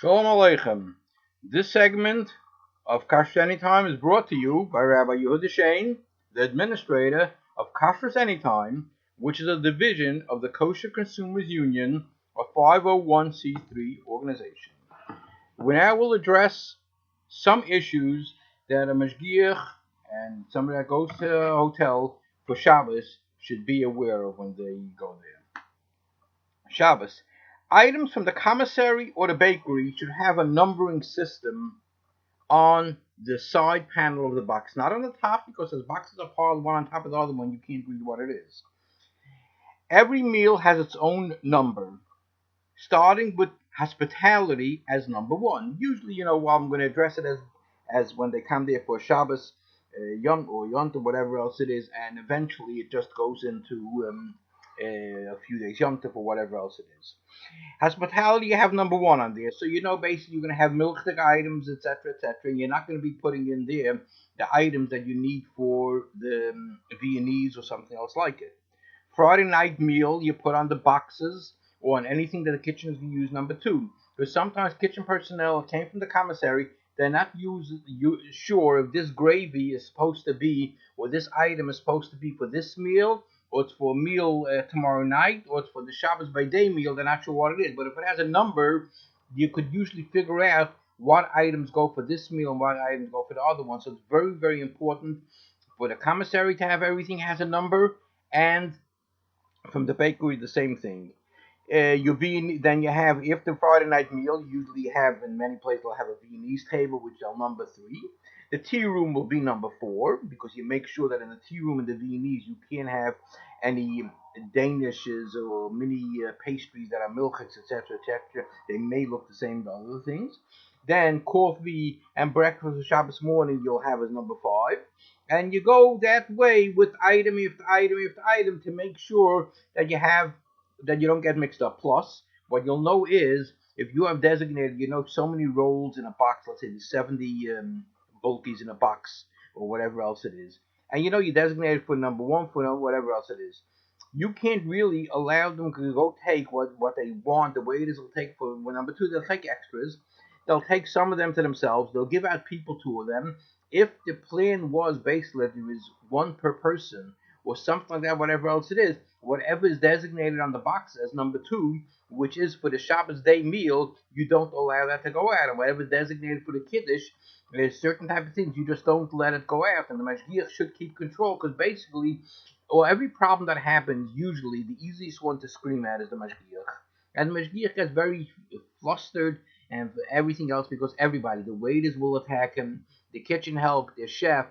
Shalom Aleichem. This segment of Kashrus Anytime is brought to you by Rabbi Yehuda Shane, the administrator of Kashrus Anytime, which is a division of the Kosher Consumers Union, a 501c3 organization. We now will address some issues that a Mashgiach and somebody that goes to a hotel for Shabbos should be aware of when they go there. Shabbos. Items from the commissary or the bakery should have a numbering system on the side panel of the box, not on the top, because as boxes are piled one on top of the other one, you can't read what it is. Every meal has its own number, starting with hospitality as number one. Usually, I'm going to address it as when they come there for Shabbos, Yom or Yont or whatever else it is, and eventually it just goes into a few days Yom Tov or whatever else it is. Hospitality, you have number one on there, so basically you're going to have milchtig items, etc., etc., and you're not going to be putting in there the items that you need for the Viennese or something else like it. Friday night meal, you put on the boxes or on anything that the kitchen is going to use number two, because sometimes kitchen personnel came from the commissary, they're not sure if this gravy is supposed to be, or this item is supposed to be for this meal, or it's for a meal tomorrow night, or it's for the Shabbos by day meal. They're not sure what it is. But if it has a number, you could usually figure out what items go for this meal and what items go for the other one. So it's very, very important for the commissary to have everything has a number, and from the bakery, the same thing. Then you have, if the Friday night meal, you usually have, in many places, they'll have a Viennese table, which they'll number 3. The tea room will be number 4, because you make sure that in the tea room and the Viennese, you can't have any danishes or mini pastries that are milchiks, etc., etc. They may look the same to other things. Then coffee and breakfast for Shabbos morning, you'll have as number 5. And you go that way with item after item after item to make sure that you don't get mixed up. Plus, what you'll know is, if you have designated, so many rolls in a box, let's say there's 70 bulkies in a box, or whatever else it is, and you designated for number 1, for whatever else it is, you can't really allow them to go take what they want. The waiters will take for number 2, they'll take extras. They'll take some of them to themselves. They'll give out people 2 of them. If the plan was basically that there is 1 per person, or something like that, whatever else it is, whatever is designated on the box as number 2, which is for the Shabbos day meal, you don't allow that to go out. And whatever is designated for the Kiddush, there's certain type of things you just don't let it go out. And the Mashgiach should keep control, because basically, every problem that happens, usually the easiest one to scream at is the Mashgiach. And the Mashgiach gets very flustered and everything else, because everybody, the waiters will attack him, the kitchen help, the chef,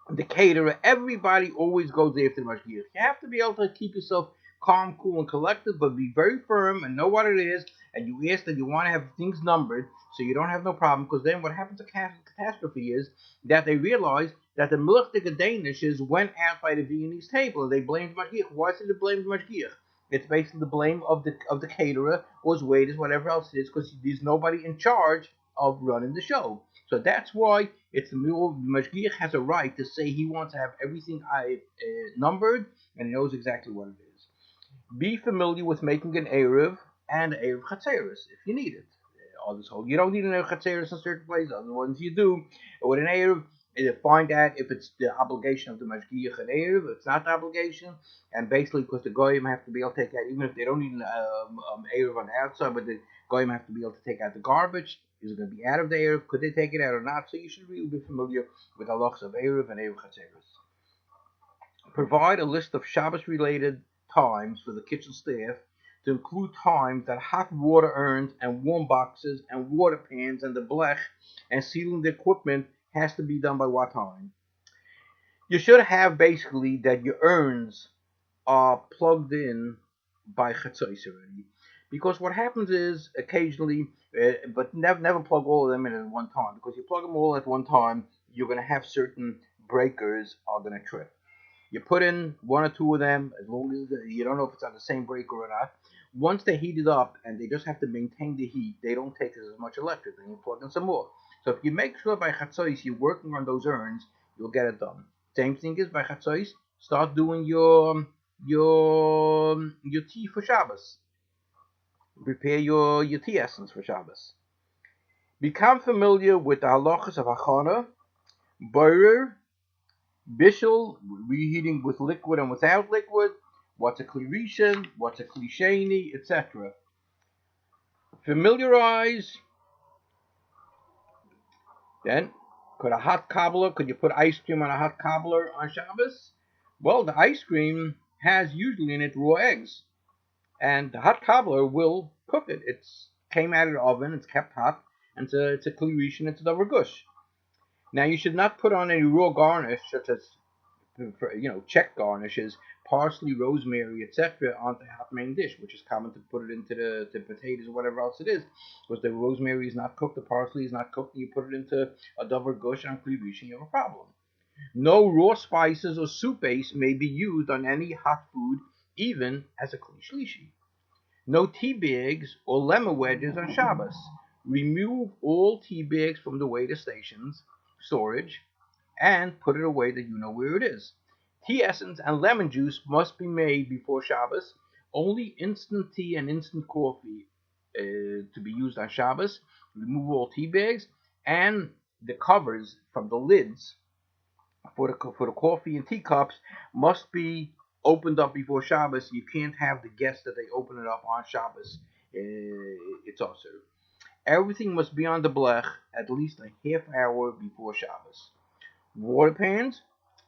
the caterer, everybody always goes after the Mashgiach. You have to be able to keep yourself calm, cool, and collected, but be very firm and know what it is, and you ask that you want to have things numbered so you don't have no problem, because then what happens to catastrophe is that they realize that the milchtige danishes went out by the Viennese table, and they blamed the Mashgiach. Why should they blame the Mashgiach? It's basically the blame of the caterer or his waiters, whatever else it is, because there's nobody in charge of running the show. So that's why it's the Mashgiach has a right to say he wants to have everything numbered, and he knows exactly what it is. Be familiar with making an Erev and an Erev Chatzeris if you need it. You don't need an Erev Chatzeris in certain places, other ones you do. With an Erev, find out if it's the obligation of the Mashgiach and Erev, if it's not the obligation, and basically because the Goyim have to be able to take out, even if they don't need an Erev on the outside, but the Goyim have to be able to take out the garbage. Is it going to be out of the Erev? Could they take it out or not? So you should really be familiar with the halachos of Erev and Erev Chatzeris. Provide a list of Shabbos-related times for the kitchen staff to include times that hot water urns and warm boxes and water pans and the blech and sealing the equipment has to be done by what time. You should have basically that your urns are plugged in by Chatzos already. Because what happens is, occasionally, but never plug all of them in at one time. Because you plug them all at one time, you're going to have certain breakers are going to trip. You put in 1 or 2 of them, as long as you don't know if it's on the same breaker or not. Once they heat it up and they just have to maintain the heat, they don't take as much electric, and you plug in some more. So if you make sure by Chatzos you're working on those urns, you'll get it done. Same thing is by Chatzos, start doing your tea for Shabbos. Prepare your tea essence for Shabbos. Become familiar with the halachas of hachana, boirer, bishul, reheating with liquid and without liquid, what's a kli rishon, what's a kli sheni, etc. Familiarize. Then, could you put ice cream on a hot cobbler on Shabbos? Well, the ice cream has usually in it raw eggs, and the hot cobbler will cook it. It's came out of the oven, it's kept hot, and it's a kli rishon, it's a davar gush. Now, you should not put on any raw garnish, such as check garnishes, parsley, rosemary, etc., onto the hot main dish, which is common to put it into the potatoes or whatever else it is, because the rosemary is not cooked, the parsley is not cooked, and you put it into a davar gush on kli rishon, you have a problem. No raw spices or soup base may be used on any hot food, even as a kli shlishi. No tea bags or lemon wedges on Shabbos. Remove all tea bags from the waiter stations, storage, and put it away that you know where it is. Tea essence and lemon juice must be made before Shabbos. Only instant tea and instant coffee to be used on Shabbos. Remove all tea bags and the covers from the lids for the coffee and teacups must be opened up before Shabbos. You can't have the guests that they open it up on Shabbos. It's also everything must be on the blech at least a half hour before Shabbos. Water pans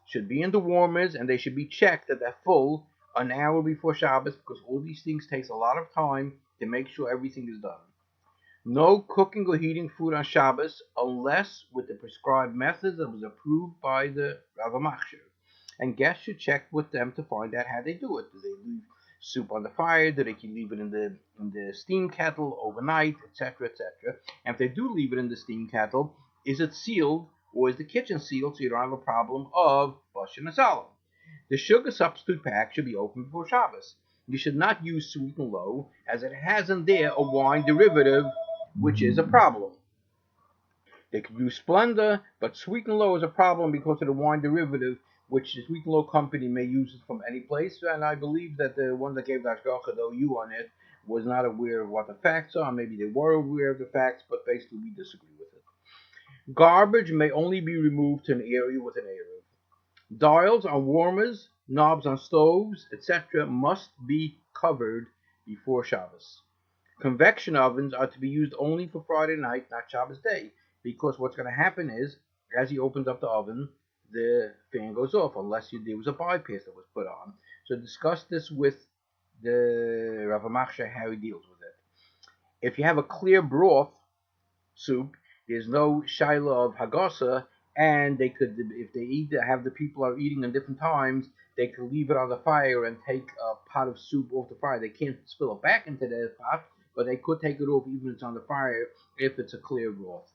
should be in the warmers and they should be checked that they're full an hour before Shabbos because all these things takes a lot of time to make sure everything is done. No cooking or heating food on Shabbos unless with the prescribed methods that was approved by the Shabbos Mashgiach. And guests should check with them to find out how they do it. Do they leave soup on the fire? Do they leave it in the steam kettle overnight, etc., etc.? And if they do leave it in the steam kettle, is it sealed or is the kitchen sealed so you don't have a problem of bushin and salam? The sugar substitute pack should be open before Shabbos. You should not use sweet and low, as it has in there a wine derivative, which is a problem. They could use Splenda, but sweet and low is a problem because of the wine derivative, which the sweet and low company may use it from any place. And I believe that the one that gave the Ashgacha, the OU on it, was not aware of what the facts are. Maybe they were aware of the facts, but basically we disagree with it. Garbage may only be removed to an area with an Eruv. Dials on warmers, knobs on stoves, etc. must be covered before Shabbos. Convection ovens are to be used only for Friday night, not Shabbos day, because what's going to happen is, as he opens up the oven, the fan goes off, unless there was a bypass that was put on. So discuss this with the Rav Machshir, how he deals with it. If you have a clear broth soup, there's no shaila of hagasa, and they could, if they have the people are eating at different times, they could leave it on the fire and take a pot of soup off the fire. They can't spill it back into the pot, but they could take it off even if it's on the fire if it's a clear broth.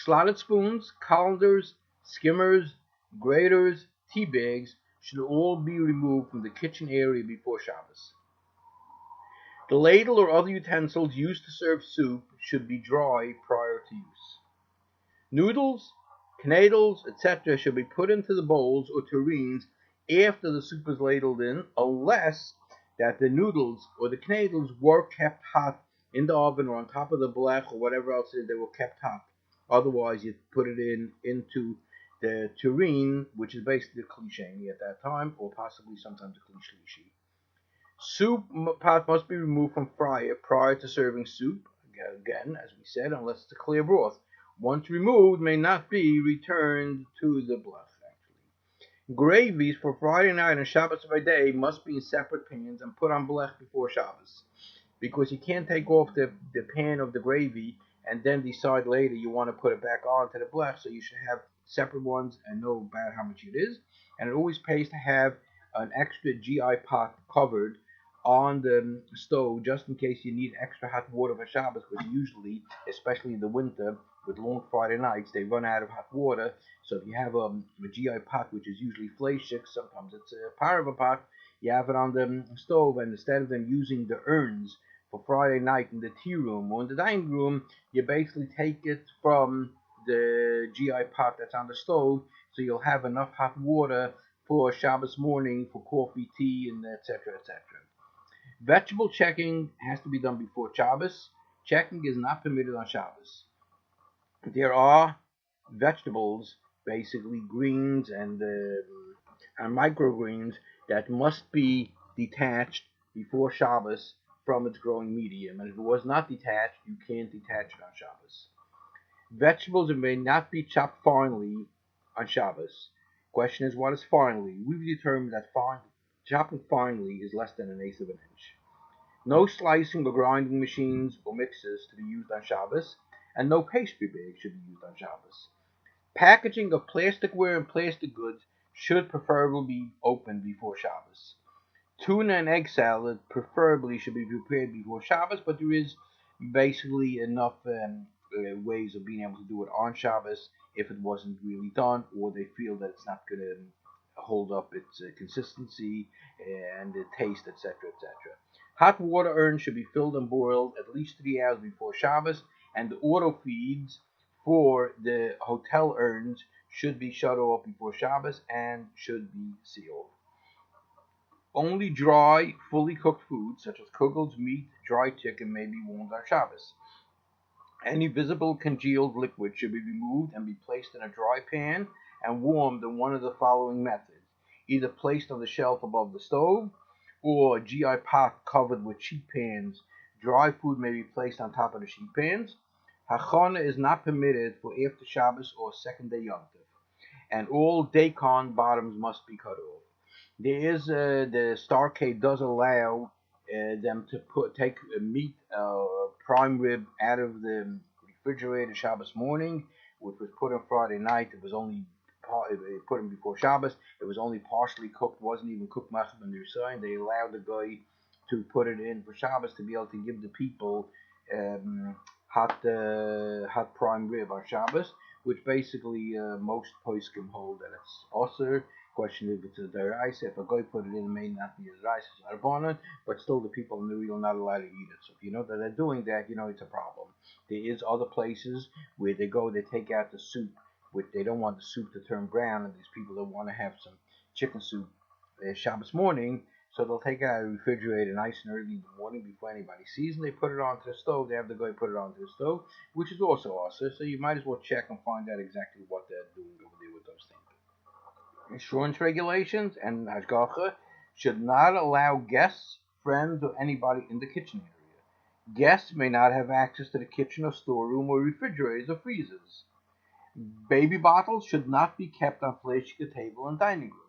Slotted spoons, colanders, skimmers, graters, tea bags should all be removed from the kitchen area before Shabbos. The ladle or other utensils used to serve soup should be dry prior to use. Noodles, knedels, etc. should be put into the bowls or tureens after the soup is ladled in, unless that the noodles or the knedels were kept hot in the oven or on top of the blech or whatever else it is, they were kept hot. Otherwise, you put it into the tureen, which is basically the kli sheni at that time, or possibly sometimes a kli shlishi. Soup pot must be removed from fryer prior to serving soup. Again, as we said, unless it's a clear broth. Once removed, may not be returned to the blech. Gravies for Friday night and Shabbos by day must be in separate pans and put on blech before Shabbos, because you can't take off the pan of the gravy and then decide later you want to put it back onto the blech. So you should have separate ones and know about how much it is. And it always pays to have an extra GI pot covered on the stove just in case you need extra hot water for Shabbos, because usually, especially in the winter, with long Friday nights, they run out of hot water. So if you have a GI pot, which is usually fleshik, sometimes it's a parava pot, you have it on the stove, and instead of them using the urns for Friday night in the tea room or in the dining room, you basically take it from the GI pot that's on the stove, so you'll have enough hot water for Shabbos morning for coffee, tea, and etc., etc. Vegetable checking has to be done before Shabbos. Checking is not permitted on Shabbos. There are vegetables, basically greens and microgreens, that must be detached before Shabbos from its growing medium. And if it was not detached, you can't detach it on Shabbos. Vegetables may not be chopped finely on Shabbos. Question is, what is finely? We've determined that chopping finely is less than an eighth of an inch. No slicing or grinding machines or mixers to be used on Shabbos, and no pastry bags should be used on Shabbos. Packaging of plasticware and plastic goods should preferably be opened before Shabbos. Tuna and egg salad preferably should be prepared before Shabbos, but there is basically enough ways of being able to do it on Shabbos if it wasn't really done, or they feel that it's not going to hold up its consistency and the taste, etc., etc. Hot water urns should be filled and boiled at least 3 hours before Shabbos, and the auto feeds for the hotel urns should be shut off before Shabbos and should be sealed. Only dry, fully cooked foods, such as kugels, meat, dry chicken, may be warmed on Shabbos. Any visible congealed liquid should be removed and be placed in a dry pan and warmed in one of the following methods: either placed on the shelf above the stove, or a GI pot covered with sheet pans. Dry food may be placed on top of the sheet pans. Hachana is not permitted for after Shabbos or second day Yom Tov, and all daikon bottoms must be cut off. There is the Starcade does allow them to take meat, prime rib, out of the refrigerator Shabbos morning, which was put on Friday night. It was only put in before Shabbos. It was only partially cooked, wasn't even cooked machab on their side. They allowed the guy to put it in for Shabbos to be able to give the people hot prime rib on Shabbos, which basically most poskim hold that it's osir. Question if it's a deraisa. If a guy put it in, it may not be a deraisa, it's not a bonnet, but still the people in the real not allowed to eat it. So if you know that they're doing that, you know it's a problem. There is other places where they go, they take out the soup, which they don't want the soup to turn brown, and these people that want to have some chicken soup Shabbos morning, so they'll take it out of the refrigerator nice and early in the morning before anybody sees, and they put it onto the stove. They have the guy put it onto the stove, which is also awesome. So you might as well check and find out exactly what they're doing over there with those things. Insurance regulations and hashgacha should not allow guests, friends, or anybody in the kitchen area. Guests may not have access to the kitchen or storeroom or refrigerators or freezers. Baby bottles should not be kept on fleshika table and dining room.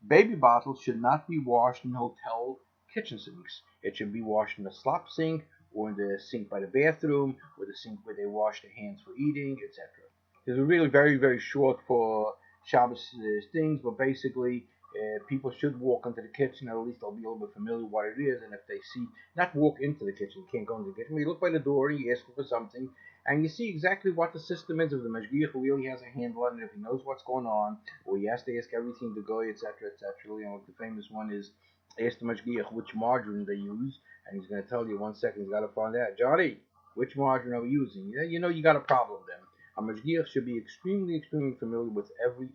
Baby bottles should not be washed in hotel kitchen sinks. It should be washed in the slop sink, or in the sink by the bathroom, or the sink where they wash their hands for eating, etc. This is really very, very short for Shabbos things, but basically people should walk into the kitchen, or at least they'll be a little bit familiar with what it is, and if they see, not walk into the kitchen, you can't go into the kitchen, but you look by the door and you ask for something, and you see exactly what the system is. If the Mashgiach really has a handle on it, if he knows what's going on, or he has to ask everything to go, etc., etc. You know, the famous one is, ask the Mashgiach which margarine they use, and he's going to tell you 1 second, he's got to find out. Johnny, which margarine are we using? Yeah, you know you got a problem then. A Mashgiach should be extremely, extremely familiar with every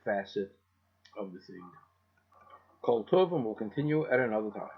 facet of the thing. Kol Tov, and we'll continue at another time.